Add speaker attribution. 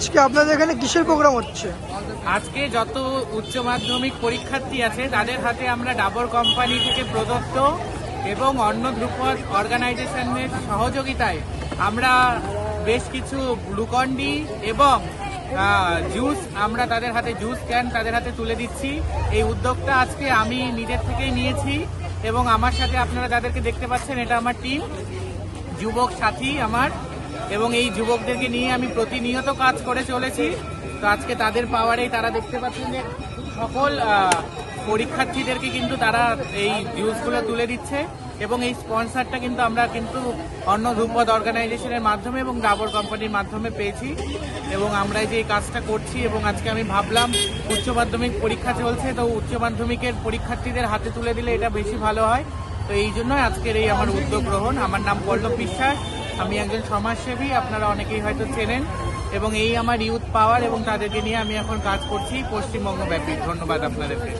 Speaker 1: আজকে আপনাদের এখানে কিসের প্রোগ্রাম হচ্ছে?
Speaker 2: আজকে যত উচ্চ মাধ্যমিক পরীক্ষার্থী আছে তাদের হাতে আমরা ডাবর কোম্পানি থেকে প্রদত্ত এবং অন্য ধ্রুপদ অর্গানাইজেশনের সহযোগিতায় আমরা বেশ কিছু গ্লুকন্ডি এবং জুস আমরা তাদের হাতে জুস ক্যান তাদের হাতে তুলে দিচ্ছি। এই উদ্যোগটা আজকে আমি নিজের থেকেই নিয়েছি এবং আমার সাথে আপনারা যাদেরকে দেখতে পাচ্ছেন এটা আমার টিম, যুবক সাথী আমার, এবং এই যুবকদেরকে নিয়ে আমি প্রতিনিয়ত কাজ করে চলেছি। তো আজকে তাদের পাওয়ারেই তারা দেখতে পাচ্ছেন যে সকল পরীক্ষার্থীদেরকে কিন্তু তারা এই জুসগুলো তুলে দিচ্ছে এবং এই স্পন্সরটা কিন্তু আমরা কিন্তু অন্য ধ্রুপদ অর্গানাইজেশনের মাধ্যমে এবং ডাবর কোম্পানির মাধ্যমে পেয়েছি এবং আমরা যে এই কাজটা করছি। এবং আজকে আমি ভাবলাম উচ্চ মাধ্যমিক পরীক্ষা চলছে, তো উচ্চ মাধ্যমিকের পরীক্ষার্থীদের হাতে তুলে দিলে এটা বেশি ভালো হয়। তো এই জন্যই আজকের এই আমার উদ্যোগ গ্রহণ। আমার নাম পল্লব বিশ্বাস, আমি একজন সমাজসেবী, আপনারা অনেকেই হয়তো চেনেন, এবং এই আমার ইউথ পাওয়ার এবং তাদেরকে নিয়ে আমি এখন কাজ করছি পশ্চিমবঙ্গ ব্যাপী। ধন্যবাদ আপনাদেরকে।